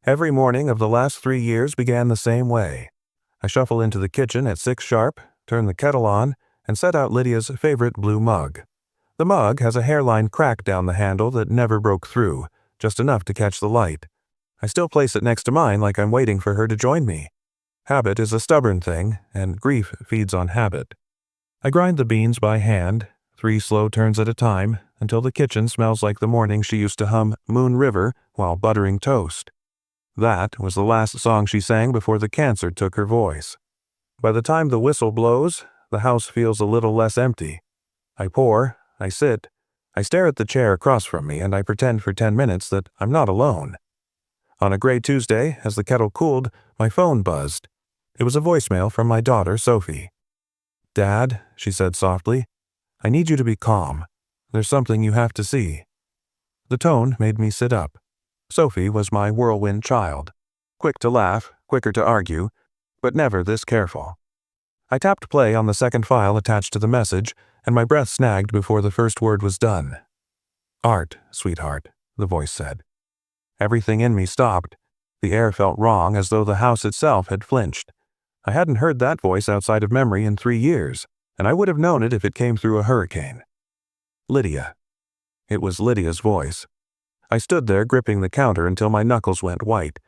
Every morning of the last 3 years began the same way. I shuffle into the kitchen at 6 sharp, turn the kettle on, and set out Lydia's favorite blue mug. The mug has a hairline crack down the handle that never broke through, just enough to catch the light. I still place it next to mine like I'm waiting for her to join me. Habit is a stubborn thing, and grief feeds on habit. I grind the beans by hand, 3 slow turns at a time, until the kitchen smells like the morning she used to hum Moon River while buttering toast. That was the last song she sang before the cancer took her voice. By the time the whistle blows, the house feels a little less empty. I pour, I sit, I stare at the chair across from me, and I pretend for 10 minutes that I'm not alone. On a gray Tuesday, as the kettle cooled, my phone buzzed. It was a voicemail from my daughter, Sophie. "Dad," she said softly, "I need you to be calm. There's something you have to see." The tone made me sit up. Sophie was my whirlwind child. Quick to laugh, quicker to argue, but never this careful. I tapped play on the second file attached to the message, and my breath snagged before the first word was done. "Art, sweetheart," the voice said. Everything in me stopped. The air felt wrong, as though the house itself had flinched. I hadn't heard that voice outside of memory in 3 years, and I would have known it if it came through a hurricane. Lydia. It was Lydia's voice. I stood there gripping the counter until my knuckles went white.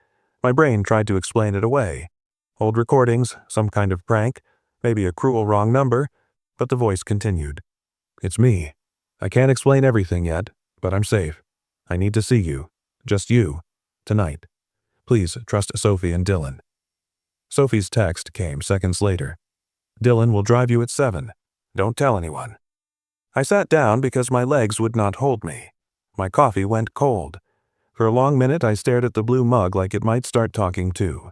My brain tried to explain it away. Old recordings, some kind of prank, maybe a cruel wrong number, but the voice continued. "It's me. I can't explain everything yet, but I'm safe. I need to see you. Just you. Tonight. Please trust Sophie and Dylan." Sophie's text came seconds later. "Dylan will drive you at 7. Don't tell anyone." I sat down because my legs would not hold me. My coffee went cold. For a long minute I stared at the blue mug like it might start talking too.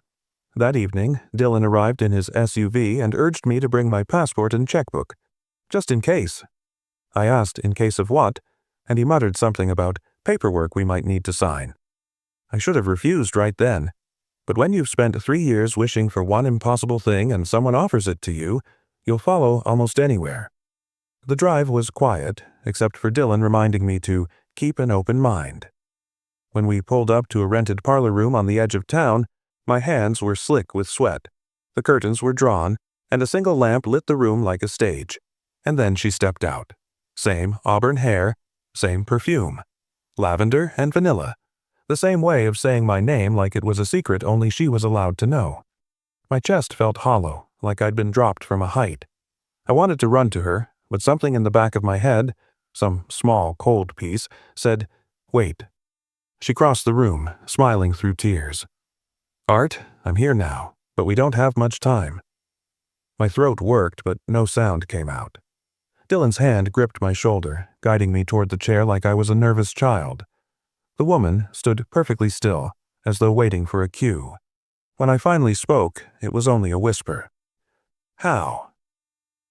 That evening, Dylan arrived in his SUV and urged me to bring my passport and checkbook. Just in case. I asked in case of what, and he muttered something about paperwork we might need to sign. I should have refused right then. But when you've spent 3 years wishing for one impossible thing and someone offers it to you, you'll follow almost anywhere. The drive was quiet, except for Dylan reminding me to keep an open mind. When we pulled up to a rented parlor room on the edge of town, my hands were slick with sweat. The curtains were drawn, and a single lamp lit the room like a stage. And then she stepped out. Same auburn hair, same perfume. Lavender and vanilla. The same way of saying my name like it was a secret only she was allowed to know. My chest felt hollow, like I'd been dropped from a height. I wanted to run to her, but something in the back of my head, some small, cold piece, said, "Wait." She crossed the room, smiling through tears. "Art, I'm here now, but we don't have much time." My throat worked, but no sound came out. Dylan's hand gripped my shoulder, guiding me toward the chair like I was a nervous child. The woman stood perfectly still, as though waiting for a cue. When I finally spoke, it was only a whisper. "How?"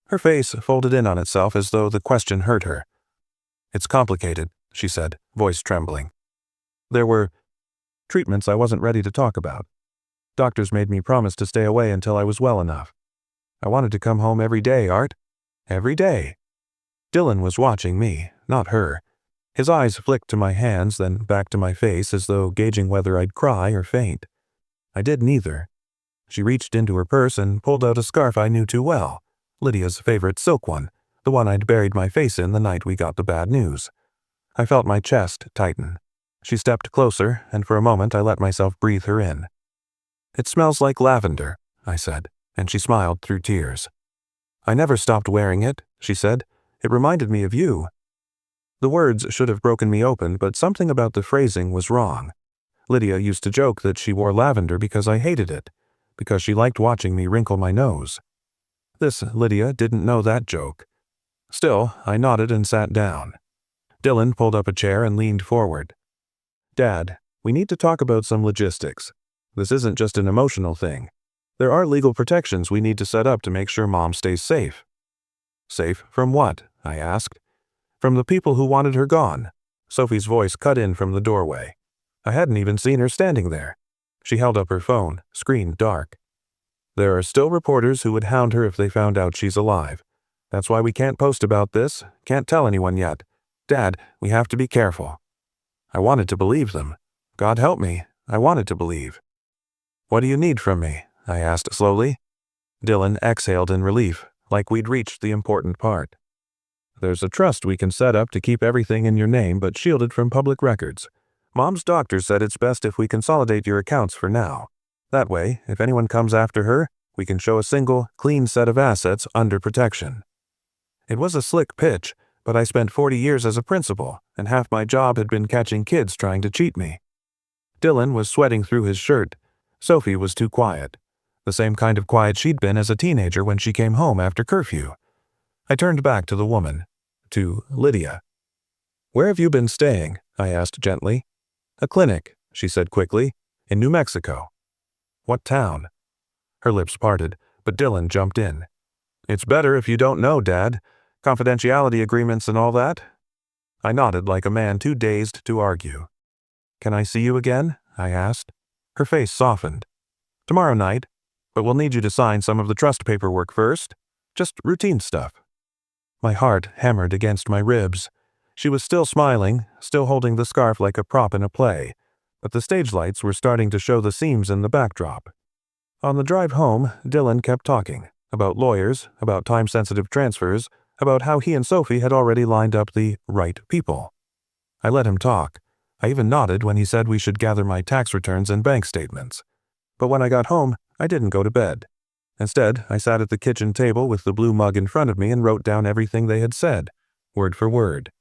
Her face folded in on itself as though the question hurt her. "It's complicated," she said, voice trembling. "There were treatments I wasn't ready to talk about. Doctors made me promise to stay away until I was well enough. I wanted to come home every day, Art. Every day." Dylan was watching me, not her. His eyes flicked to my hands, then back to my face as though gauging whether I'd cry or faint. I did neither. She reached into her purse and pulled out a scarf I knew too well, Lydia's favorite silk one, the one I'd buried my face in the night we got the bad news. I felt my chest tighten. She stepped closer, and for a moment I let myself breathe her in. "It smells like lavender," I said, and she smiled through tears. "I never stopped wearing it," she said. "It reminded me of you." The words should have broken me open, but something about the phrasing was wrong. Lydia used to joke that she wore lavender because I hated it, because she liked watching me wrinkle my nose. This Lydia didn't know that joke. Still, I nodded and sat down. Dylan pulled up a chair and leaned forward. "Dad, we need to talk about some logistics. This isn't just an emotional thing. There are legal protections we need to set up to make sure Mom stays safe." "Safe from what?" I asked. "From the people who wanted her gone." Sophie's voice cut in from the doorway. I hadn't even seen her standing there. She held up her phone, screen dark. "There are still reporters who would hound her if they found out she's alive. That's why we can't post about this, can't tell anyone yet. Dad, we have to be careful." I wanted to believe them. God help me, I wanted to believe. "What do you need from me?" I asked slowly. Dylan exhaled in relief, like we'd reached the important part. "There's a trust we can set up to keep everything in your name but shielded from public records. Mom's doctor said it's best if we consolidate your accounts for now. That way, if anyone comes after her, we can show a single, clean set of assets under protection." It was a slick pitch, but I spent 40 years as a principal, and half my job had been catching kids trying to cheat me. Dylan was sweating through his shirt. Sophie was too quiet. The same kind of quiet she'd been as a teenager when she came home after curfew. I turned back to the woman, to Lydia. "Where have you been staying?" I asked gently. "A clinic," she said quickly, "in New Mexico." "What town?" Her lips parted, but Dylan jumped in. "It's better if you don't know, Dad. Confidentiality agreements and all that?" I nodded like a man too dazed to argue. "Can I see you again?" I asked. Her face softened. "Tomorrow night, but we'll need you to sign some of the trust paperwork first. Just routine stuff." My heart hammered against my ribs. She was still smiling, still holding the scarf like a prop in a play, but the stage lights were starting to show the seams in the backdrop. On the drive home, Dylan kept talking, about lawyers, about time-sensitive transfers, about how he and Sophie had already lined up the right people. I let him talk. I even nodded when he said we should gather my tax returns and bank statements. But when I got home, I didn't go to bed. Instead, I sat at the kitchen table with the blue mug in front of me and wrote down everything they had said, word for word.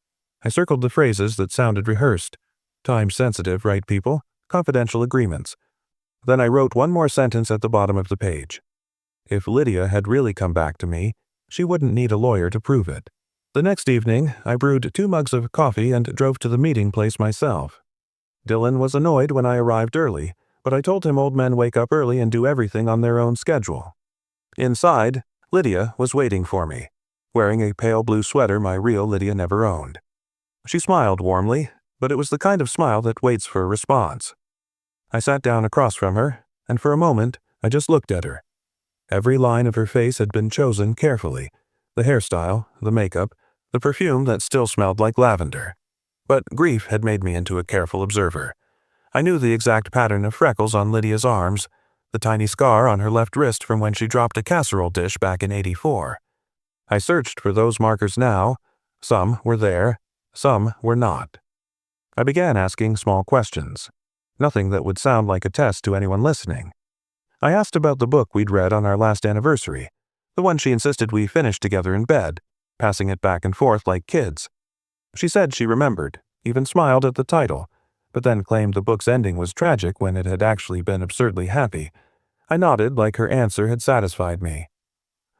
I circled the phrases that sounded rehearsed. Time-sensitive, right people? Confidential agreements. Then I wrote one more sentence at the bottom of the page. If Lydia had really come back to me, she wouldn't need a lawyer to prove it. The next evening, I brewed 2 mugs of coffee and drove to the meeting place myself. Dylan was annoyed when I arrived early, but I told him old men wake up early and do everything on their own schedule. Inside, Lydia was waiting for me, wearing a pale blue sweater my real Lydia never owned. She smiled warmly, but it was the kind of smile that waits for a response. I sat down across from her, and for a moment, I just looked at her. Every line of her face had been chosen carefully. The hairstyle, the makeup, the perfume that still smelled like lavender. But grief had made me into a careful observer. I knew the exact pattern of freckles on Lydia's arms, the tiny scar on her left wrist from when she dropped a casserole dish back in '84. I searched for those markers now. Some were there, some were not. I began asking small questions. Nothing that would sound like a test to anyone listening. I asked about the book we'd read on our last anniversary, the one she insisted we finish together in bed, passing it back and forth like kids. She said she remembered, even smiled at the title, but then claimed the book's ending was tragic when it had actually been absurdly happy. I nodded like her answer had satisfied me.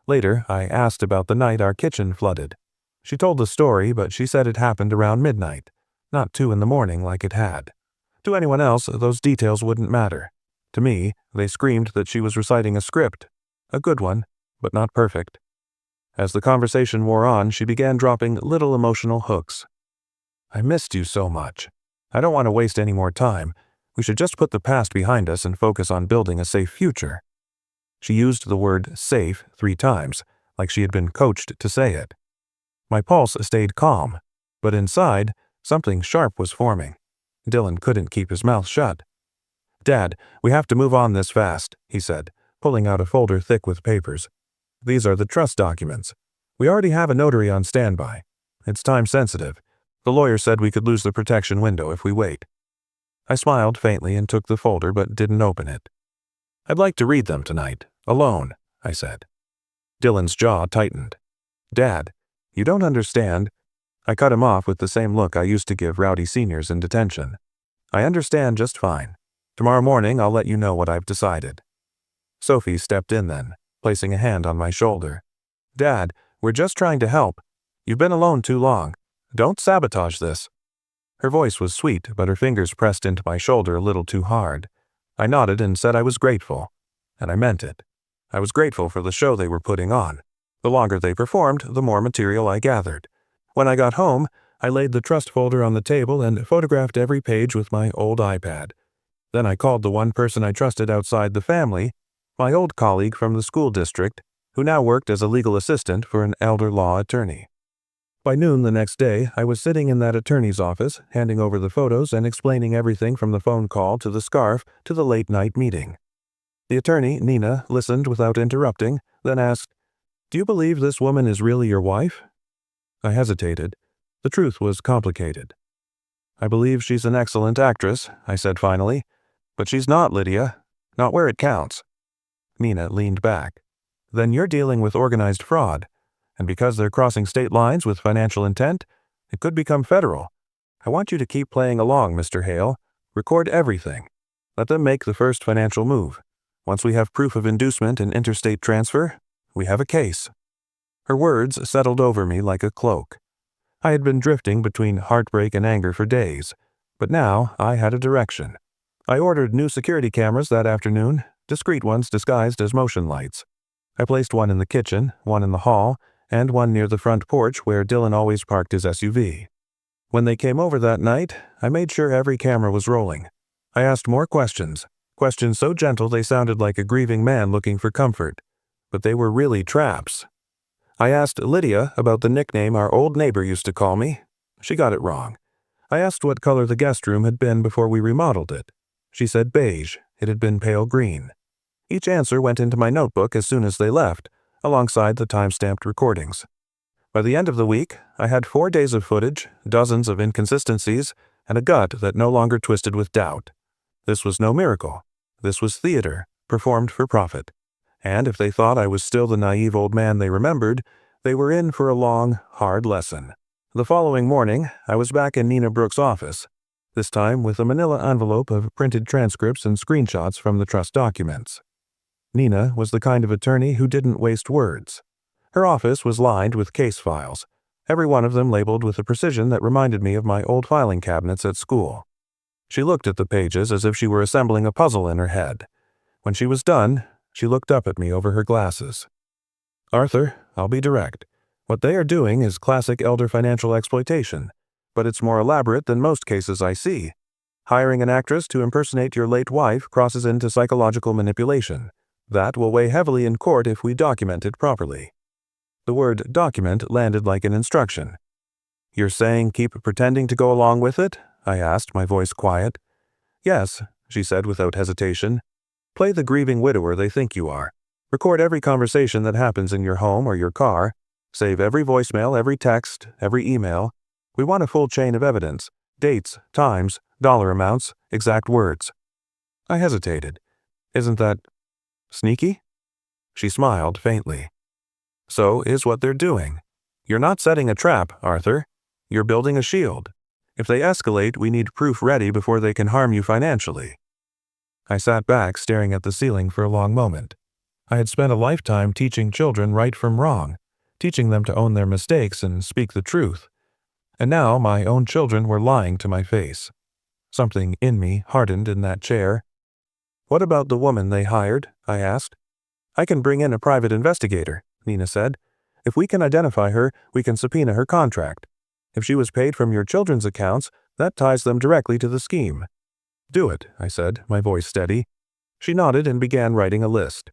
Later, I asked about the night our kitchen flooded. She told the story, but she said it happened around midnight, not 2 in the morning like it had. To anyone else, those details wouldn't matter. To me, they screamed that she was reciting a script, a good one, but not perfect. As the conversation wore on, she began dropping little emotional hooks. "I missed you so much. I don't want to waste any more time. We should just put the past behind us and focus on building a safe future." She used the word safe 3 times, like she had been coached to say it. My pulse stayed calm, but inside, something sharp was forming. Dylan couldn't keep his mouth shut. "Dad, we have to move on this fast," he said, pulling out a folder thick with papers. "These are the trust documents. We already have a notary on standby. It's time sensitive. The lawyer said we could lose the protection window if we wait." I smiled faintly and took the folder but didn't open it. "I'd like to read them tonight, alone," I said. Dylan's jaw tightened. "Dad, you don't understand." I cut him off with the same look I used to give rowdy seniors in detention. "I understand just fine. Tomorrow morning I'll let you know what I've decided." Sophie stepped in then, placing a hand on my shoulder. "Dad, we're just trying to help. You've been alone too long. Don't sabotage this." Her voice was sweet, but her fingers pressed into my shoulder a little too hard. I nodded and said I was grateful. And I meant it. I was grateful for the show they were putting on. The longer they performed, the more material I gathered. When I got home, I laid the trust folder on the table and photographed every page with my old iPad. Then I called the one person I trusted outside the family, my old colleague from the school district, who now worked as a legal assistant for an elder law attorney. By noon the next day, I was sitting in that attorney's office, handing over the photos and explaining everything from the phone call to the scarf to the late-night meeting. The attorney, Nina, listened without interrupting, then asked, "Do you believe this woman is really your wife?" I hesitated. The truth was complicated. "I believe she's an excellent actress," I said finally. "But she's not, Lydia. Not where it counts." Nina leaned back. "Then you're dealing with organized fraud. And because they're crossing state lines with financial intent, it could become federal. I want you to keep playing along, Mr. Hale. Record everything. Let them make the first financial move. Once we have proof of inducement and interstate transfer, we have a case." Her words settled over me like a cloak. I had been drifting between heartbreak and anger for days, but now I had a direction. I ordered new security cameras that afternoon, discreet ones disguised as motion lights. I placed one in the kitchen, one in the hall, and one near the front porch where Dylan always parked his SUV. When they came over that night, I made sure every camera was rolling. I asked more questions so gentle they sounded like a grieving man looking for comfort. But they were really traps. I asked Lydia about the nickname our old neighbor used to call me. She got it wrong. I asked what color the guest room had been before we remodeled it. She said beige. It had been pale green. Each answer went into my notebook as soon as they left, alongside the time-stamped recordings. By the end of the week, I had 4 days of footage, dozens of inconsistencies, and a gut that no longer twisted with doubt. This was no miracle. This was theater, performed for profit. And if they thought I was still the naive old man they remembered, they were in for a long, hard lesson. The following morning, I was back in Nina Brooks' office, this time with a manila envelope of printed transcripts and screenshots from the trust documents. Nina was the kind of attorney who didn't waste words. Her office was lined with case files, every one of them labeled with a precision that reminded me of my old filing cabinets at school. She looked at the pages as if she were assembling a puzzle in her head. When she was done, she looked up at me over her glasses. "Arthur, I'll be direct. What they are doing is classic elder financial exploitation, but it's more elaborate than most cases I see. Hiring an actress to impersonate your late wife crosses into psychological manipulation. That will weigh heavily in court if we document it properly." The word document landed like an instruction. "You're saying keep pretending to go along with it?" I asked, my voice quiet. "Yes," she said without hesitation. "Play the grieving widower they think you are. Record every conversation that happens in your home or your car. Save every voicemail, every text, every email. We want a full chain of evidence. Dates, times, dollar amounts, exact words." I hesitated. "Isn't that sneaky?" She smiled faintly. "So is what they're doing. You're not setting a trap, Arthur. You're building a shield. If they escalate, we need proof ready before they can harm you financially." I sat back staring at the ceiling for a long moment. I had spent a lifetime teaching children right from wrong, teaching them to own their mistakes and speak the truth. And now my own children were lying to my face. Something in me hardened in that chair. "What about the woman they hired?" I asked. "I can bring in a private investigator," Nina said. "If we can identify her, we can subpoena her contract. If she was paid from your children's accounts, that ties them directly to the scheme." "Do it," I said, my voice steady. She nodded and began writing a list.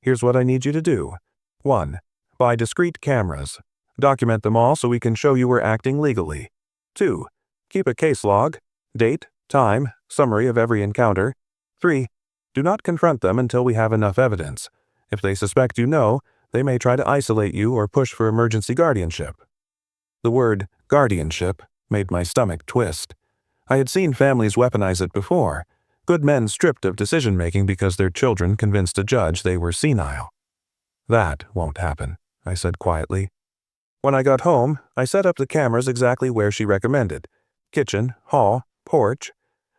"Here's what I need you to do. 1. Buy discrete cameras. Document them all so we can show you we're acting legally. 2. Keep a case log. Date, time, summary of every encounter. 3. Do not confront them until we have enough evidence. If they suspect you know, they may try to isolate you or push for emergency guardianship." The word guardianship made my stomach twist. I had seen families weaponize it before. Good men stripped of decision-making because their children convinced a judge they were senile. "That won't happen," I said quietly. When I got home, I set up the cameras exactly where she recommended. Kitchen, hall, porch.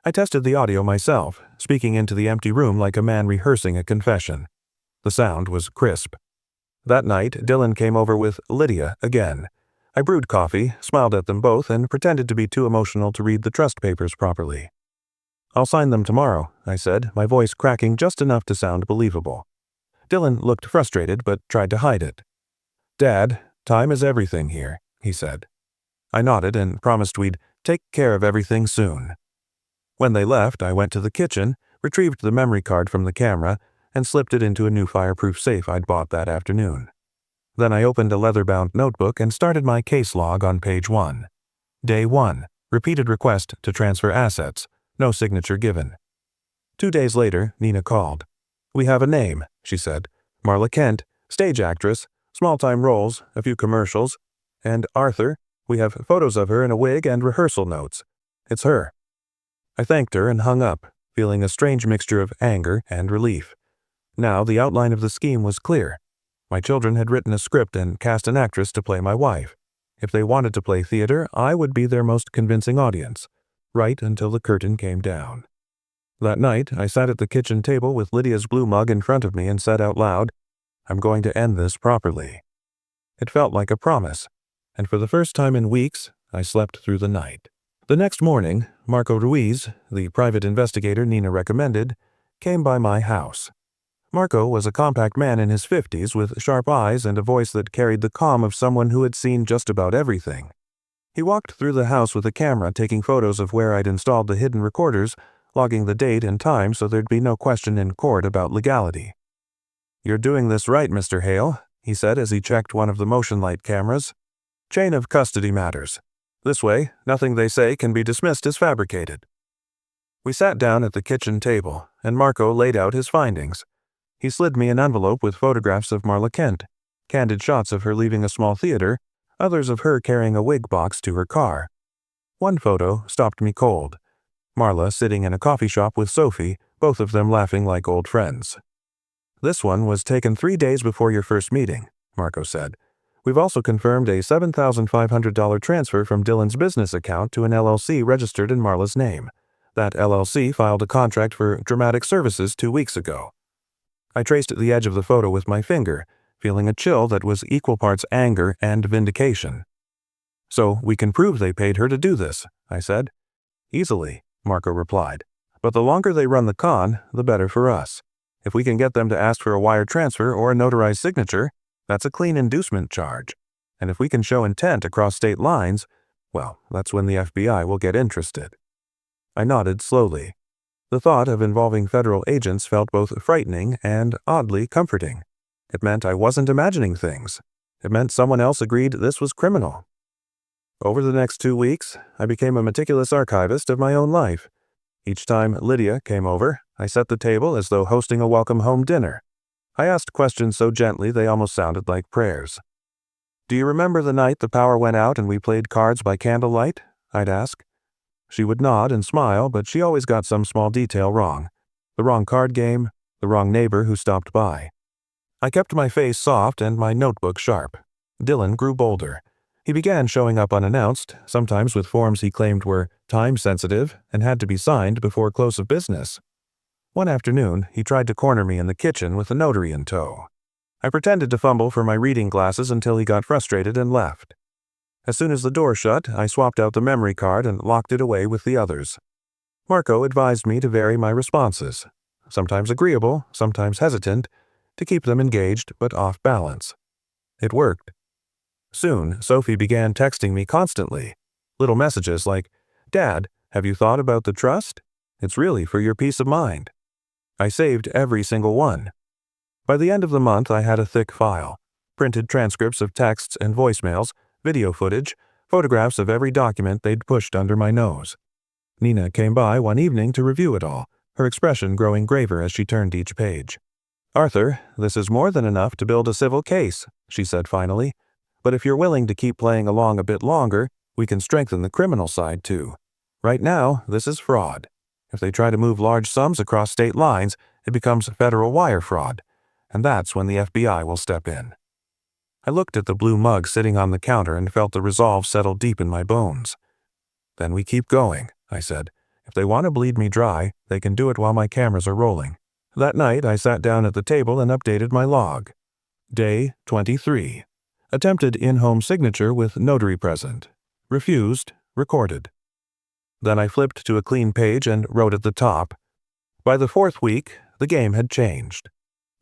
I tested the audio myself, speaking into the empty room like a man rehearsing a confession. The sound was crisp. That night, Dylan came over with Lydia again. I brewed coffee, smiled at them both, and pretended to be too emotional to read the trust papers properly. "I'll sign them tomorrow," I said, my voice cracking just enough to sound believable. Dylan looked frustrated but tried to hide it. "Dad, time is everything here," he said. I nodded and promised we'd take care of everything soon. When they left, I went to the kitchen, retrieved the memory card from the camera, and slipped it into a new fireproof safe I'd bought that afternoon. Then I opened a leather-bound notebook and started my case log on page 1. Day 1. Repeated request to transfer assets. No signature given. 2 days later, Nina called. "We have a name," she said. "Marla Kent, stage actress, small-time roles, a few commercials. And Arthur, we have photos of her in a wig and rehearsal notes. It's her." I thanked her and hung up, feeling a strange mixture of anger and relief. Now the outline of the scheme was clear. My children had written a script and cast an actress to play my wife. If they wanted to play theater, I would be their most convincing audience, right until the curtain came down. That night, I sat at the kitchen table with Lydia's blue mug in front of me and said out loud, "I'm going to end this properly." It felt like a promise, and for the first time in weeks, I slept through the night. The next morning, Marco Ruiz, the private investigator Nina recommended, came by my house. Marco was a compact man in his 50s with sharp eyes and a voice that carried the calm of someone who had seen just about everything. He walked through the house with a camera taking photos of where I'd installed the hidden recorders, logging the date and time so there'd be no question in court about legality. "You're doing this right, Mr. Hale," he said as he checked one of the motion light cameras. "Chain of custody matters. This way, nothing they say can be dismissed as fabricated." We sat down at the kitchen table, and Marco laid out his findings. He slid me an envelope with photographs of Marla Kent, candid shots of her leaving a small theater, others of her carrying a wig box to her car. One photo stopped me cold. Marla sitting in a coffee shop with Sophie, both of them laughing like old friends. "This one was taken 3 days before your first meeting," Marco said. "We've also confirmed a $7,500 transfer from Dylan's business account to an LLC registered in Marla's name. That LLC filed a contract for dramatic services 2 weeks ago." I traced the edge of the photo with my finger, feeling a chill that was equal parts anger and vindication. "So we can prove they paid her to do this," I said. "Easily," Marco replied. "But the longer they run the con, the better for us. If we can get them to ask for a wire transfer or a notarized signature, that's a clean inducement charge. And if we can show intent across state lines, well, that's when the FBI will get interested." I nodded slowly. The thought of involving federal agents felt both frightening and oddly comforting. It meant I wasn't imagining things. It meant someone else agreed this was criminal. Over the next 2 weeks, I became a meticulous archivist of my own life. Each time Lydia came over, I set the table as though hosting a welcome home dinner. I asked questions so gently they almost sounded like prayers. "Do you remember the night the power went out and we played cards by candlelight?" I'd ask. She would nod and smile, but she always got some small detail wrong. The wrong card game, the wrong neighbor who stopped by. I kept my face soft and my notebook sharp. Dylan grew bolder. He began showing up unannounced, sometimes with forms he claimed were time-sensitive and had to be signed before close of business. One afternoon, he tried to corner me in the kitchen with a notary in tow. I pretended to fumble for my reading glasses until he got frustrated and left. As soon as the door shut, I swapped out the memory card and locked it away with the others. Marco advised me to vary my responses, sometimes agreeable, sometimes hesitant, to keep them engaged but off balance. It worked. Soon, Sophie began texting me constantly. Little messages like, "Dad, have you thought about the trust? It's really for your peace of mind." I saved every single one. By the end of the month, I had a thick file. Printed transcripts of texts and voicemails, video footage, photographs of every document they'd pushed under my nose. Nina came by one evening to review it all, her expression growing graver as she turned each page. "Arthur, this is more than enough to build a civil case," she said finally. "But if you're willing to keep playing along a bit longer, we can strengthen the criminal side too. Right now, this is fraud. If they try to move large sums across state lines, it becomes federal wire fraud, and that's when the FBI will step in." I looked at the blue mug sitting on the counter and felt the resolve settle deep in my bones. "Then we keep going," I said. "If they want to bleed me dry, they can do it while my cameras are rolling." That night, I sat down at the table and updated my log. Day 23. Attempted in-home signature with notary present. Refused, recorded. Then I flipped to a clean page and wrote at the top, "By the 4th week, the game had changed."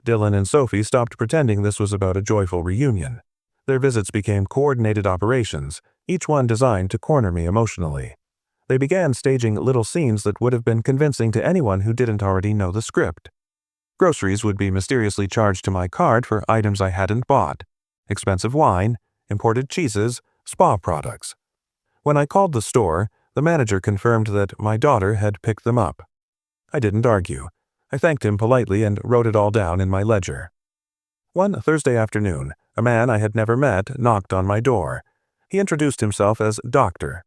Dylan and Sophie stopped pretending this was about a joyful reunion. Their visits became coordinated operations, each one designed to corner me emotionally. They began staging little scenes that would have been convincing to anyone who didn't already know the script. Groceries would be mysteriously charged to my card for items I hadn't bought. expensive wine, imported cheeses, spa products. When I called the store, the manager confirmed that my daughter had picked them up. I didn't argue. I thanked him politely and wrote it all down in my ledger. One Thursday afternoon, a man I had never met knocked on my door. He introduced himself as Dr.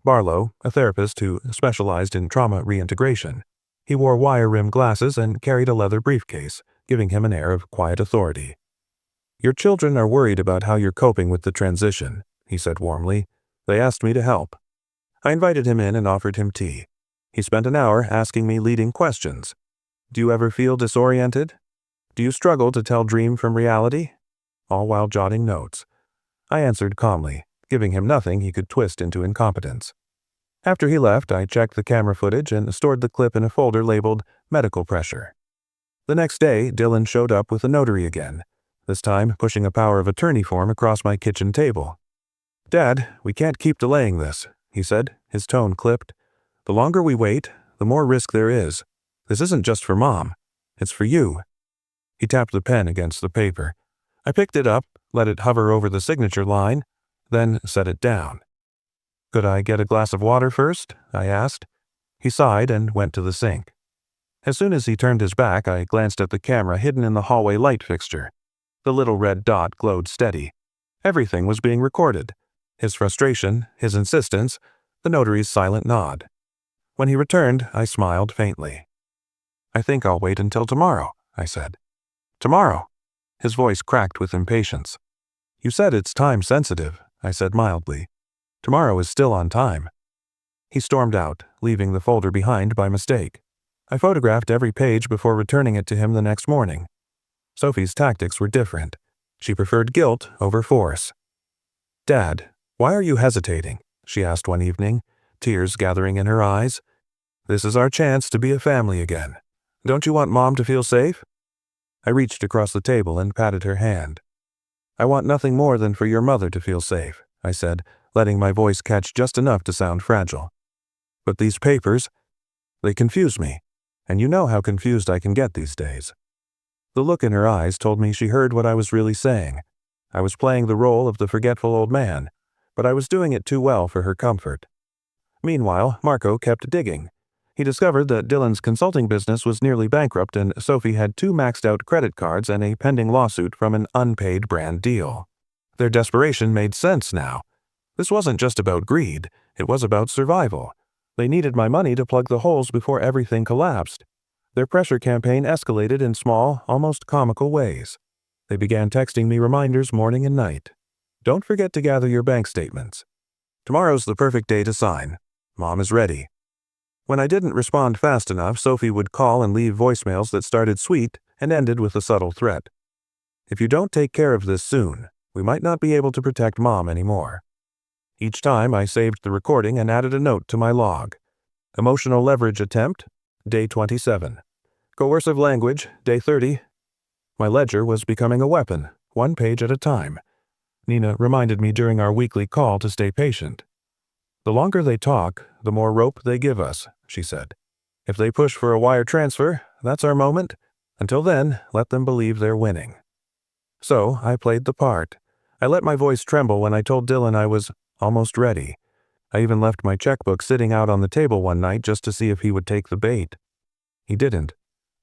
Barlow, a therapist who specialized in trauma reintegration. He wore wire-rimmed glasses and carried a leather briefcase, giving him an air of quiet authority. "Your children are worried about how you're coping with the transition," he said warmly. "They asked me to help." I invited him in and offered him tea. He spent an hour asking me leading questions. "Do you ever feel disoriented? Do you struggle to tell dream from reality?" All while jotting notes. I answered calmly, giving him nothing he could twist into incompetence. After he left, I checked the camera footage and stored the clip in a folder labeled Medical Pressure. The next day, Dylan showed up with a notary again, this time pushing a power of attorney form across my kitchen table. "Dad, we can't keep delaying this," he said, his tone clipped. "The longer we wait, the more risk there is. This isn't just for Mom. It's for you." He tapped the pen against the paper. I picked it up, let it hover over the signature line, then set it down. "Could I get a glass of water first?" I asked. He sighed and went to the sink. As soon as he turned his back, I glanced at the camera hidden in the hallway light fixture. The little red dot glowed steady. Everything was being recorded. His frustration, his insistence, the notary's silent nod. When he returned, I smiled faintly. "I think I'll wait until tomorrow," I said. "Tomorrow?" His voice cracked with impatience. "You said it's time-sensitive," I said mildly. "Tomorrow is still on time." He stormed out, leaving the folder behind by mistake. I photographed every page before returning it to him the next morning. Sophie's tactics were different. She preferred guilt over force. "Dad, why are you hesitating?" she asked one evening, tears gathering in her eyes. "This is our chance to be a family again. Don't you want Mom to feel safe?" I reached across the table and patted her hand. "I want nothing more than for your mother to feel safe," I said, letting my voice catch just enough to sound fragile. "But these papers, they confuse me, and you know how confused I can get these days." The look in her eyes told me she heard what I was really saying. I was playing the role of the forgetful old man, but I was doing it too well for her comfort. Meanwhile, Marco kept digging. He discovered that Dylan's consulting business was nearly bankrupt and Sophie had 2 maxed-out credit cards and a pending lawsuit from an unpaid brand deal. Their desperation made sense now. This wasn't just about greed, it was about survival. They needed my money to plug the holes before everything collapsed. Their pressure campaign escalated in small, almost comical ways. They began texting me reminders morning and night. "Don't forget to gather your bank statements. Tomorrow's the perfect day to sign. Mom is ready." When I didn't respond fast enough, Sophie would call and leave voicemails that started sweet and ended with a subtle threat. "If you don't take care of this soon, we might not be able to protect Mom anymore." Each time I saved the recording and added a note to my log. Emotional leverage attempt, day 27. Coercive language, day 30. My ledger was becoming a weapon, 1 page at a time. Nina reminded me during our weekly call to stay patient. "The longer they talk, the more rope they give us," she said. "If they push for a wire transfer, that's our moment. Until then, let them believe they're winning." So I played the part. I let my voice tremble when I told Dylan I was almost ready. I even left my checkbook sitting out on the table one night just to see if he would take the bait. He didn't,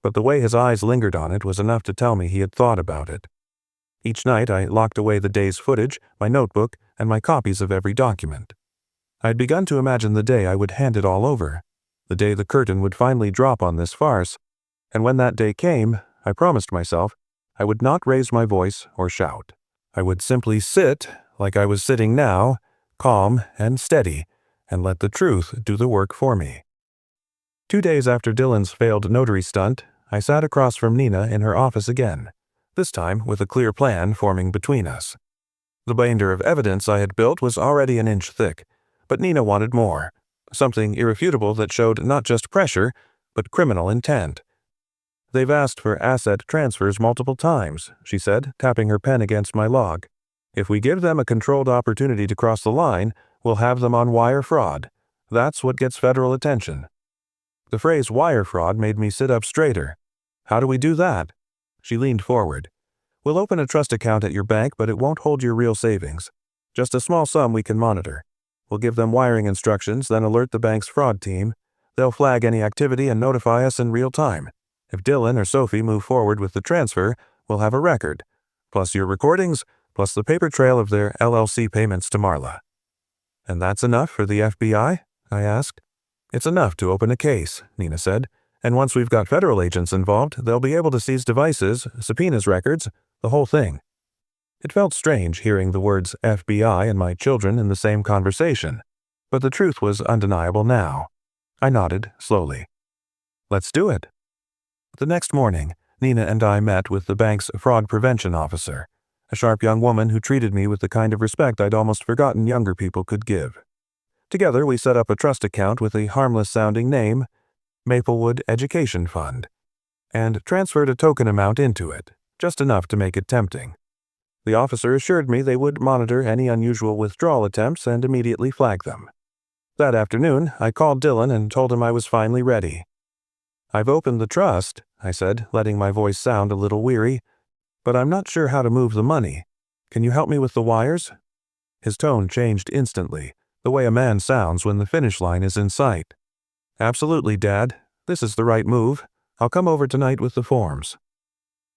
but the way his eyes lingered on it was enough to tell me he had thought about it. Each night I locked away the day's footage, my notebook, and my copies of every document. I had begun to imagine the day I would hand it all over, the day the curtain would finally drop on this farce, and when that day came, I promised myself I would not raise my voice or shout. I would simply sit, like I was sitting now, calm and steady, and let the truth do the work for me. 2 days after Dylan's failed notary stunt, I sat across from Nina in her office again, this time with a clear plan forming between us. The binder of evidence I had built was already an inch thick, but Nina wanted more, something irrefutable that showed not just pressure, but criminal intent. "They've asked for asset transfers multiple times," she said, tapping her pen against my log. "If we give them a controlled opportunity to cross the line, we'll have them on wire fraud. That's what gets federal attention." The phrase wire fraud made me sit up straighter. "How do we do that?" She leaned forward. We'll open a trust account at your bank, but it won't hold your real savings. Just a small sum we can monitor. We'll give them wiring instructions, then alert the bank's fraud team. They'll flag any activity and notify us in real time. If Dylan or Sophie move forward with the transfer, we'll have a record, plus your recordings, plus the paper trail of their LLC payments to Marla." "And that's enough for the FBI?" I asked. "It's enough to open a case," Nina said. "And once we've got federal agents involved, they'll be able to seize devices, subpoenas records, the whole thing." It felt strange hearing the words FBI and my children in the same conversation, but the truth was undeniable now. I nodded slowly. "Let's do it." The next morning, Nina and I met with the bank's fraud prevention officer, a sharp young woman who treated me with the kind of respect I'd almost forgotten younger people could give. Together, we set up a trust account with a harmless-sounding name, Maplewood Education Fund, and transferred a token amount into it, just enough to make it tempting. The officer assured me they would monitor any unusual withdrawal attempts and immediately flag them. That afternoon, I called Dylan and told him I was finally ready. "I've opened the trust," I said, letting my voice sound a little weary, "but I'm not sure how to move the money. Can you help me with the wires?" His tone changed instantly, the way a man sounds when the finish line is in sight. "Absolutely, Dad. This is the right move. I'll come over tonight with the forms."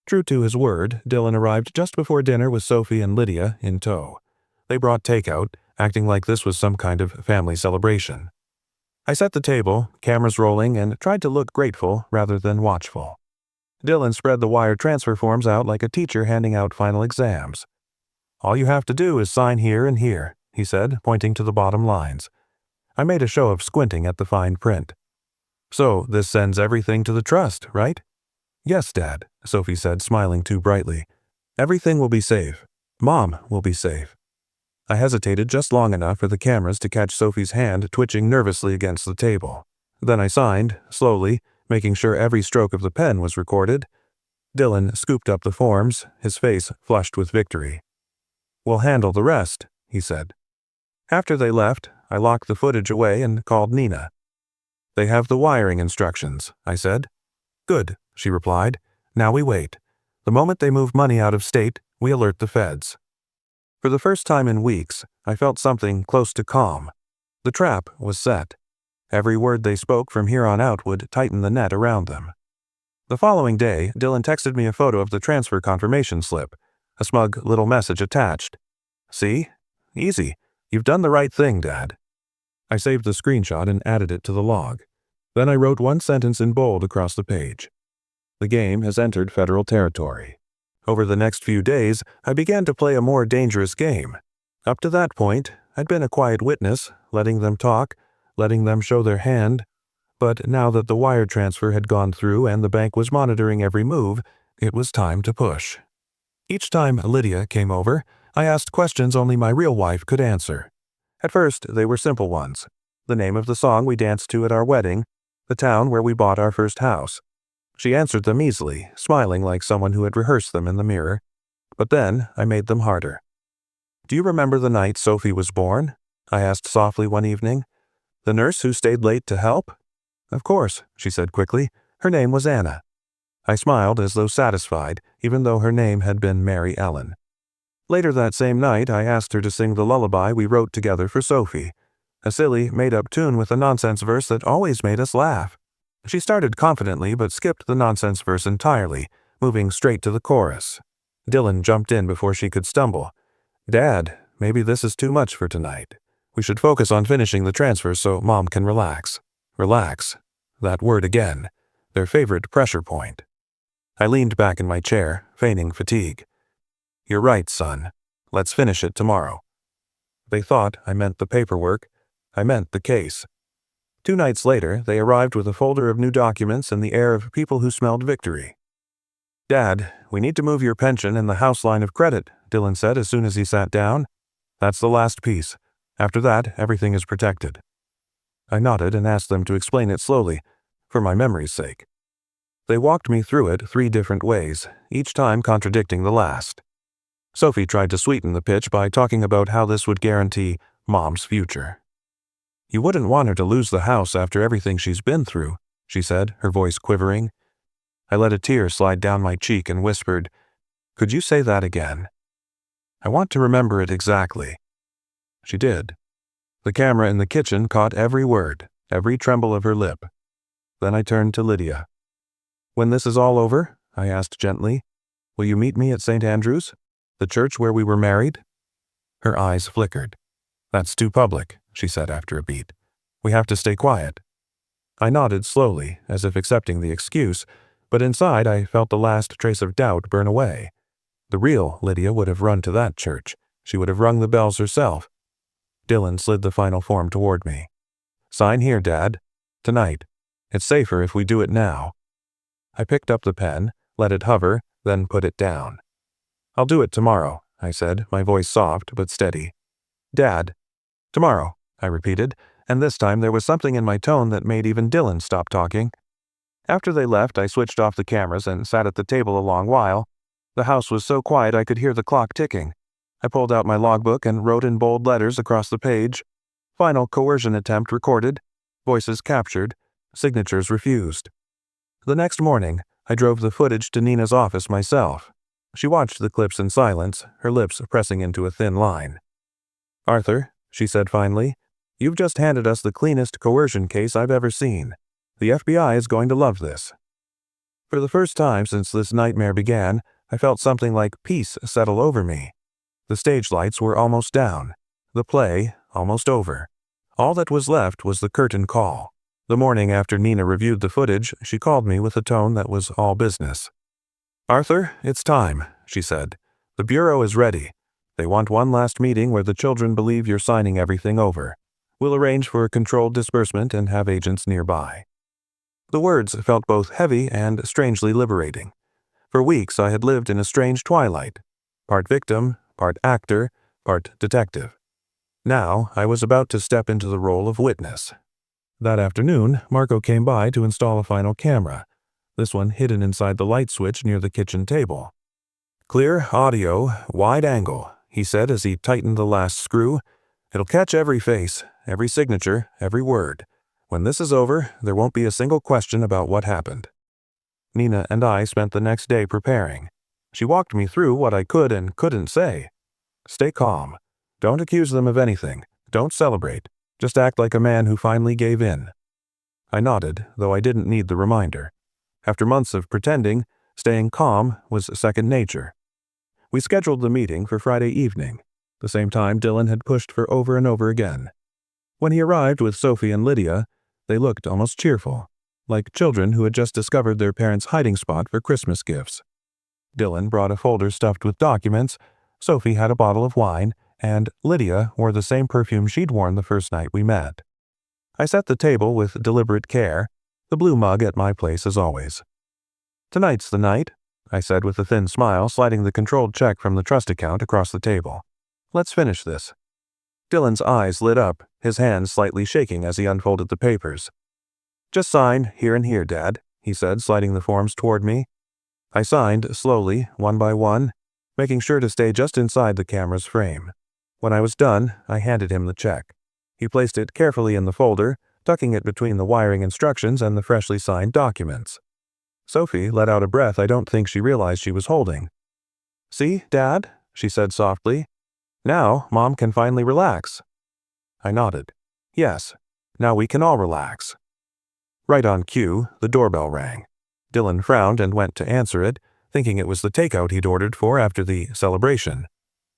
True to his word, Dylan arrived just before dinner with Sophie and Lydia in tow. They brought takeout, acting like this was some kind of family celebration. I set the table, cameras rolling, and tried to look grateful rather than watchful. Dylan spread the wire transfer forms out like a teacher handing out final exams. "All you have to do is sign here and here," he said, pointing to the bottom lines. I made a show of squinting at the fine print. "So this sends everything to the trust, right?" "Yes, Dad," Sophie said, smiling too brightly. "Everything will be safe. Mom will be safe." I hesitated just long enough for the cameras to catch Sophie's hand twitching nervously against the table. Then I signed, slowly, making sure every stroke of the pen was recorded. Dylan scooped up the forms, his face flushed with victory. "We'll handle the rest," he said. After they left, I locked the footage away and called Nina. "They have the wiring instructions," I said. "Good," she replied. "Now we wait. The moment they move money out of state, we alert the feds." For the first time in weeks, I felt something close to calm. The trap was set. Every word they spoke from here on out would tighten the net around them. The following day, Dylan texted me a photo of the transfer confirmation slip, a smug little message attached. "See? Easy. You've done the right thing, Dad." I saved the screenshot and added it to the log. Then I wrote one sentence in bold across the page. "The game has entered federal territory." Over the next few days, I began to play a more dangerous game. Up to that point, I'd been a quiet witness, letting them talk, letting them show their hand. But now that the wire transfer had gone through and the bank was monitoring every move, it was time to push. Each time Lydia came over, I asked questions only my real wife could answer. At first, they were simple ones. The name of the song we danced to at our wedding, the town where we bought our first house. She answered them easily, smiling like someone who had rehearsed them in the mirror. But then I made them harder. "Do you remember the night Sophie was born?" I asked softly one evening. "The nurse who stayed late to help?" "Of course," she said quickly. "Her name was Anna." I smiled as though satisfied, even though her name had been Mary Ellen. Later that same night, I asked her to sing the lullaby we wrote together for Sophie, a silly, made-up tune with a nonsense verse that always made us laugh. She started confidently but skipped the nonsense verse entirely, moving straight to the chorus. Dylan jumped in before she could stumble. "Dad, maybe this is too much for tonight. We should focus on finishing the transfer so Mom can relax." Relax. That word again. Their favorite pressure point. I leaned back in my chair, feigning fatigue. "You're right, son. Let's finish it tomorrow." They thought I meant the paperwork. I meant the case. 2 nights later, they arrived with a folder of new documents and the air of people who smelled victory. "Dad, we need to move your pension and the house line of credit," Dylan said as soon as he sat down. "That's the last piece. After that, everything is protected." I nodded and asked them to explain it slowly, for my memory's sake. They walked me through it 3 different ways, each time contradicting the last. Sophie tried to sweeten the pitch by talking about how this would guarantee Mom's future. "You wouldn't want her to lose the house after everything she's been through," she said, her voice quivering. I let a tear slide down my cheek and whispered, Could you say that again? I want to remember it exactly. She did. The camera in the kitchen caught every word, every tremble of her lip. Then I turned to Lydia. When this is all over, I asked gently, will you meet me at St. Andrew's, the church where we were married? Her eyes flickered. That's too public, she said after a beat. We have to stay quiet. I nodded slowly, as if accepting the excuse, but inside I felt the last trace of doubt burn away. The real Lydia would have run to that church. She would have rung the bells herself. Dylan slid the final form toward me. Sign here, Dad. Tonight. It's safer if we do it now. I picked up the pen, let it hover, then put it down. I'll do it tomorrow, I said, my voice soft but steady. Dad. Tomorrow, I repeated, and this time there was something in my tone that made even Dylan stop talking. After they left, I switched off the cameras and sat at the table a long while. The house was so quiet I could hear the clock ticking. I pulled out my logbook and wrote in bold letters across the page. Final coercion attempt recorded. Voices captured. Signatures refused. The next morning, I drove the footage to Nina's office myself. She watched the clips in silence, her lips pressing into a thin line. Arthur, she said finally, you've just handed us the cleanest coercion case I've ever seen. The FBI is going to love this. For the first time since this nightmare began, I felt something like peace settle over me. The stage lights were almost down. The play almost over. All that was left was the curtain call. The morning after Nina reviewed the footage, she called me with a tone that was all business. Arthur, it's time, she said. The Bureau is ready. They want one last meeting where the children believe you're signing everything over. We'll arrange for a controlled disbursement and have agents nearby. The words felt both heavy and strangely liberating. For weeks I had lived in a strange twilight, part victim, part actor, part detective. Now I was about to step into the role of witness. That afternoon, Marco came by to install a final camera, this one hidden inside the light switch near the kitchen table. Clear audio, wide angle, he said as he tightened the last screw. It'll catch every face, every signature, every word. When this is over, there won't be a single question about what happened. Nina and I spent the next day preparing. She walked me through what I could and couldn't say. Stay calm. Don't accuse them of anything. Don't celebrate. Just act like a man who finally gave in. I nodded, though I didn't need the reminder. After months of pretending, staying calm was second nature. We scheduled the meeting for Friday evening, the same time Dylan had pushed for over and over again. When he arrived with Sophie and Lydia, they looked almost cheerful, like children who had just discovered their parents' hiding spot for Christmas gifts. Dylan brought a folder stuffed with documents, Sophie had a bottle of wine, and Lydia wore the same perfume she'd worn the first night we met. I set the table with deliberate care, the blue mug at my place as always. Tonight's the night, I said with a thin smile, sliding the controlled check from the trust account across the table. Let's finish this. Dylan's eyes lit up, his hands slightly shaking as he unfolded the papers. Just sign here and here, Dad, he said, sliding the forms toward me. I signed slowly, one by one, making sure to stay just inside the camera's frame. When I was done, I handed him the check. He placed it carefully in the folder, tucking it between the wiring instructions and the freshly signed documents. Sophie let out a breath I don't think she realized she was holding. See, Dad, she said softly. Now, Mom can finally relax. I nodded. Yes, now we can all relax. Right on cue, the doorbell rang. Dylan frowned and went to answer it, thinking it was the takeout he'd ordered for after the celebration.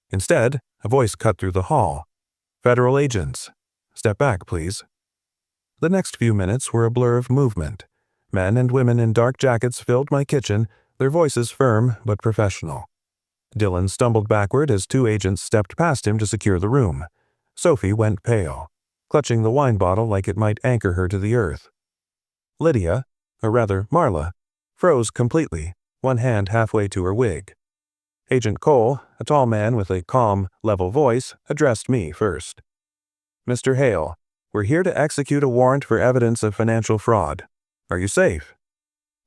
Instead, a voice cut through the hall. Federal agents. Step back, please. The next few minutes were a blur of movement. Men and women in dark jackets filled my kitchen, their voices firm but professional. Dylan stumbled backward as two agents stepped past him to secure the room. Sophie went pale, clutching the wine bottle like it might anchor her to the earth. Lydia, or rather Marla, froze completely, one hand halfway to her wig. Agent Cole, a tall man with a calm, level voice, addressed me first. Mr. Hale, we're here to execute a warrant for evidence of financial fraud. Are you safe?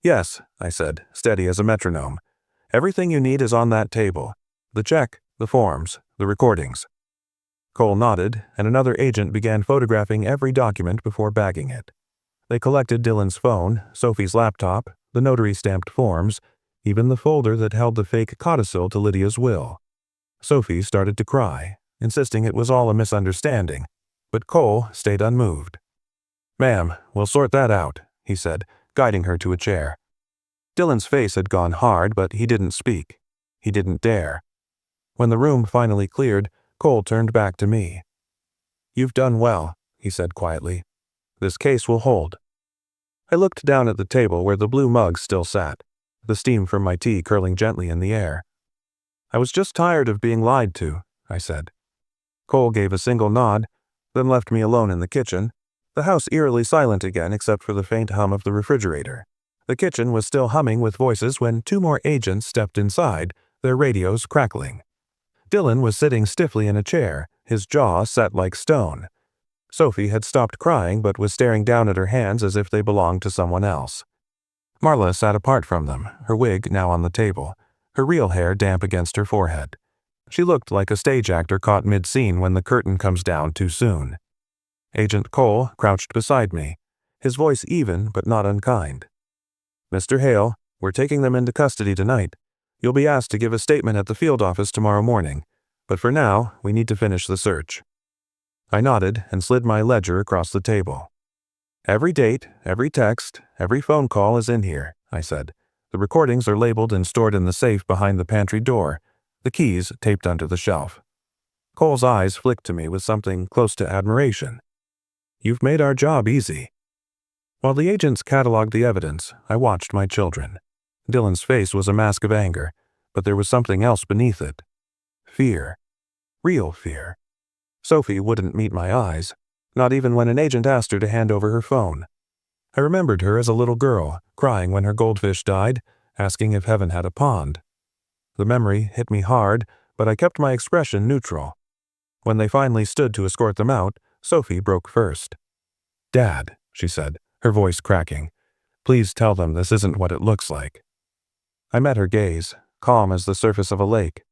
Yes, I said, steady as a metronome. Everything you need is on that table. The check, the forms, the recordings. Cole nodded, and another agent began photographing every document before bagging it. They collected Dylan's phone, Sophie's laptop, the notary-stamped forms, even the folder that held the fake codicil to Lydia's will. Sophie started to cry, insisting it was all a misunderstanding, but Cole stayed unmoved. "Ma'am, we'll sort that out," he said, guiding her to a chair. Dylan's face had gone hard, but he didn't speak. He didn't dare. When the room finally cleared, Cole turned back to me. "You've done well," he said quietly. "This case will hold." I looked down at the table where the blue mug still sat, the steam from my tea curling gently in the air. "I was just tired of being lied to," I said. Cole gave a single nod, then left me alone in the kitchen, the house eerily silent again except for the faint hum of the refrigerator. The kitchen was still humming with voices when 2 more agents stepped inside, their radios crackling. Dylan was sitting stiffly in a chair, his jaw set like stone. Sophie had stopped crying but was staring down at her hands as if they belonged to someone else. Marla sat apart from them, her wig now on the table, her real hair damp against her forehead. She looked like a stage actor caught mid-scene when the curtain comes down too soon. Agent Cole crouched beside me, his voice even but not unkind. "Mr. Hale, we're taking them into custody tonight. You'll be asked to give a statement at the field office tomorrow morning, but for now, we need to finish the search." I nodded and slid my ledger across the table. "Every date, every text, every phone call is in here," I said. "The recordings are labeled and stored in the safe behind the pantry door, the keys taped under the shelf." Cole's eyes flicked to me with something close to admiration. "You've made our job easy." While the agents cataloged the evidence, I watched my children. Dylan's face was a mask of anger, but there was something else beneath it. Fear. Real fear. Sophie wouldn't meet my eyes, not even when an agent asked her to hand over her phone. I remembered her as a little girl, crying when her goldfish died, asking if heaven had a pond. The memory hit me hard, but I kept my expression neutral. When they finally stood to escort them out, Sophie broke first. "Dad," she said, her voice cracking, "please tell them this isn't what it looks like." I met her gaze, calm as the surface of a lake.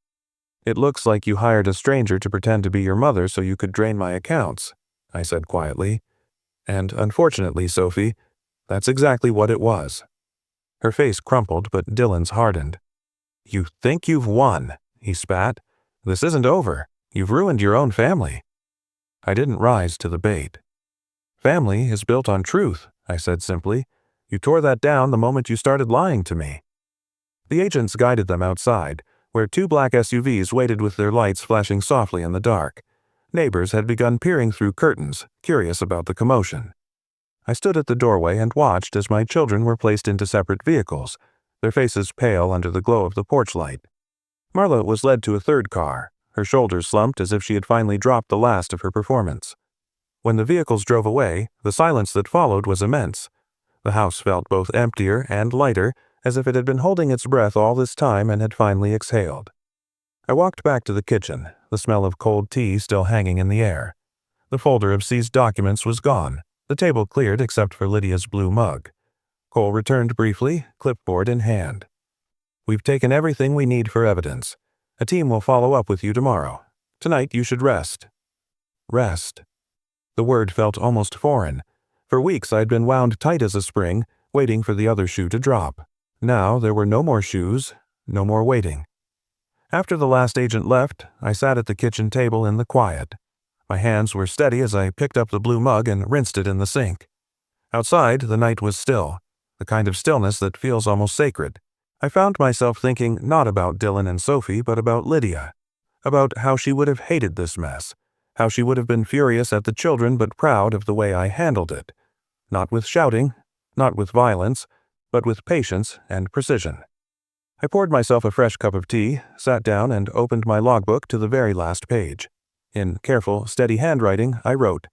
"It looks like you hired a stranger to pretend to be your mother so you could drain my accounts," I said quietly. "And unfortunately, Sophie, that's exactly what it was." Her face crumpled, but Dylan's hardened. "You think you've won," he spat. "This isn't over. You've ruined your own family." I didn't rise to the bait. "Family is built on truth," I said simply. "You tore that down the moment you started lying to me." The agents guided them outside, where 2 black SUVs waited with their lights flashing softly in the dark. Neighbors had begun peering through curtains, curious about the commotion. I stood at the doorway and watched as my children were placed into separate vehicles, their faces pale under the glow of the porch light. Marla was led to a third car, her shoulders slumped as if she had finally dropped the last of her performance. When the vehicles drove away, the silence that followed was immense. The house felt both emptier and lighter, as if it had been holding its breath all this time and had finally exhaled. I walked back to the kitchen, the smell of cold tea still hanging in the air. The folder of seized documents was gone, the table cleared except for Lydia's blue mug. Cole returned briefly, clipboard in hand. "We've taken everything we need for evidence. A team will follow up with you tomorrow. Tonight you should rest." Rest. The word felt almost foreign. For weeks I'd been wound tight as a spring, waiting for the other shoe to drop. Now there were no more shoes, no more waiting. After the last agent left, I sat at the kitchen table in the quiet. My hands were steady as I picked up the blue mug and rinsed it in the sink. Outside, the night was still, the kind of stillness that feels almost sacred. I found myself thinking not about Dylan and Sophie, but about Lydia. About how she would have hated this mess. How she would have been furious at the children but proud of the way I handled it. Not with shouting, not with violence, but with patience and precision. I poured myself a fresh cup of tea, sat down and opened my logbook to the very last page. In careful, steady handwriting, I wrote,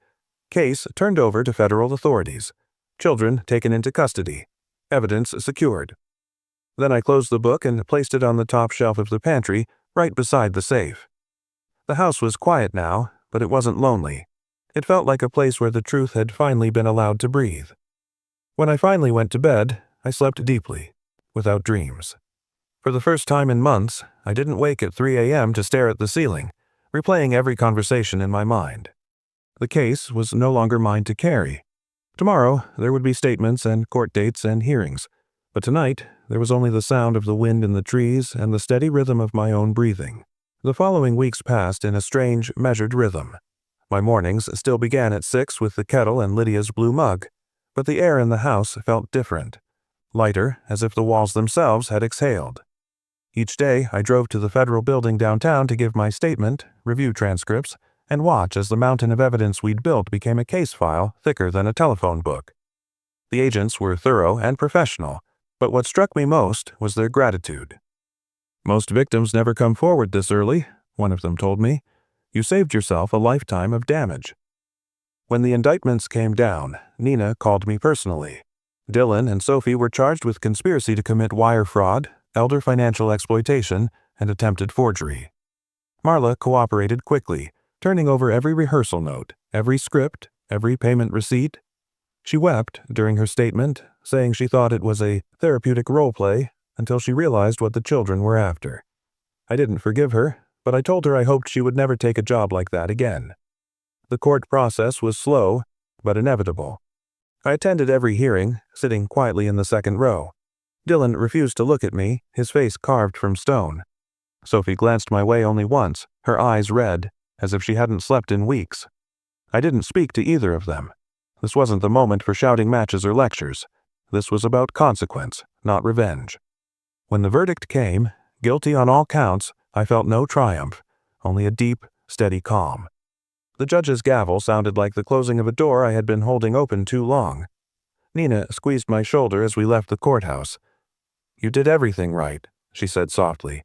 "Case turned over to federal authorities. Children taken into custody. Evidence secured." Then I closed the book and placed it on the top shelf of the pantry, right beside the safe. The house was quiet now, but it wasn't lonely. It felt like a place where the truth had finally been allowed to breathe. When I finally went to bed, I slept deeply, without dreams. For the first time in months, I didn't wake at 3 a.m. to stare at the ceiling, replaying every conversation in my mind. The case was no longer mine to carry. Tomorrow, there would be statements and court dates and hearings, but tonight, There was only the sound of the wind in the trees and the steady rhythm of my own breathing. The following weeks passed in a strange, measured rhythm. My mornings still began at 6 with the kettle and Lydia's blue mug, but the air in the house felt different, lighter, as if the walls themselves had exhaled. Each day, I drove to the federal building downtown to give my statement, review transcripts, and watch as the mountain of evidence we'd built became a case file thicker than a telephone book. The agents were thorough and professional, but what struck me most was their gratitude. "Most victims never come forward this early," one of them told me. "You saved yourself a lifetime of damage." When the indictments came down, Nina called me personally. Dylan and Sophie were charged with conspiracy to commit wire fraud, elder financial exploitation, and attempted forgery. Marla cooperated quickly, turning over every rehearsal note, every script, every payment receipt. She wept during her statement, saying she thought it was a therapeutic role play until she realized what the children were after. I didn't forgive her, but I told her I hoped she would never take a job like that again. The court process was slow, but inevitable. I attended every hearing, sitting quietly in the second row. Dylan refused to look at me, his face carved from stone. Sophie glanced my way only once, her eyes red, as if she hadn't slept in weeks. I didn't speak to either of them. This wasn't the moment for shouting matches or lectures. This was about consequence, not revenge. When the verdict came, guilty on all counts, I felt no triumph, only a deep, steady calm. The judge's gavel sounded like the closing of a door I had been holding open too long. Nina squeezed my shoulder as we left the courthouse. "You did everything right," she said softly.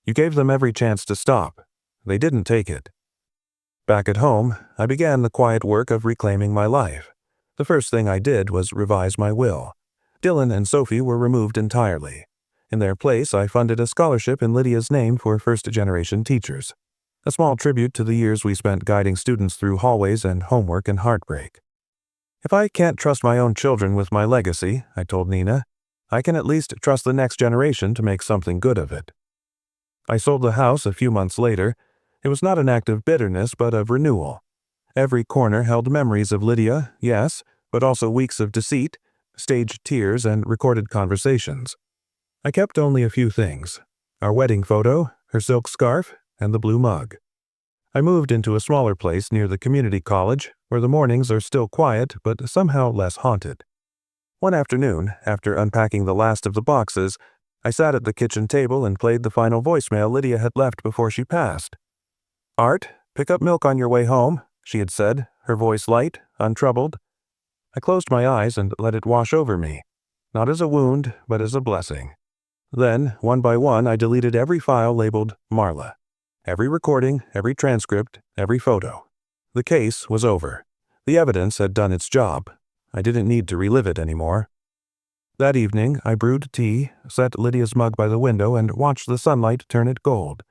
"You gave them every chance to stop. They didn't take it." Back at home, I began the quiet work of reclaiming my life. The first thing I did was revise my will. Dylan and Sophie were removed entirely. In their place, I funded a scholarship in Lydia's name for first-generation teachers, a small tribute to the years we spent guiding students through hallways and homework and heartbreak. "If I can't trust my own children with my legacy," I told Nina, "I can at least trust the next generation to make something good of it." I sold the house a few months later. It was not an act of bitterness, but of renewal. Every corner held memories of Lydia, yes, but also weeks of deceit, staged tears, and recorded conversations. I kept only a few things: our wedding photo, her silk scarf, and the blue mug. I moved into a smaller place near the community college, where the mornings are still quiet, but somehow less haunted. One afternoon, after unpacking the last of the boxes, I sat at the kitchen table and played the final voicemail Lydia had left before she passed. "Art, pick up milk on your way home," she had said, her voice light, untroubled. I closed my eyes and let it wash over me, not as a wound, but as a blessing. Then, one by one, I deleted every file labeled Marla. Every recording, every transcript, every photo. The case was over. The evidence had done its job. I didn't need to relive it anymore. That evening, I brewed tea, set Lydia's mug by the window, and watched the sunlight turn it gold.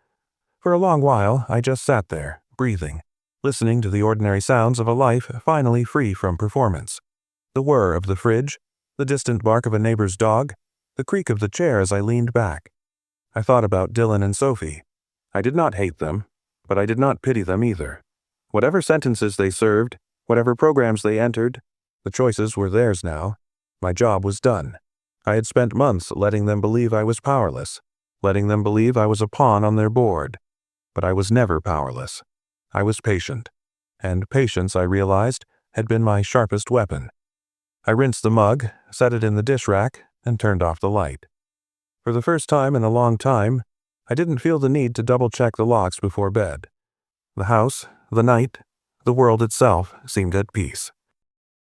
For a long while, I just sat there, breathing, listening to the ordinary sounds of a life finally free from performance. The whir of the fridge, the distant bark of a neighbor's dog, the creak of the chair as I leaned back. I thought about Dylan and Sophie. I did not hate them, but I did not pity them either. Whatever sentences they served, whatever programs they entered, the choices were theirs now. My job was done. I had spent months letting them believe I was powerless, letting them believe I was a pawn on their board. But I was never powerless. I was patient. And patience, I realized, had been my sharpest weapon. I rinsed the mug, set it in the dish rack, and turned off the light. For the first time in a long time, I didn't feel the need to double-check the locks before bed. The house, the night, the world itself seemed at peace.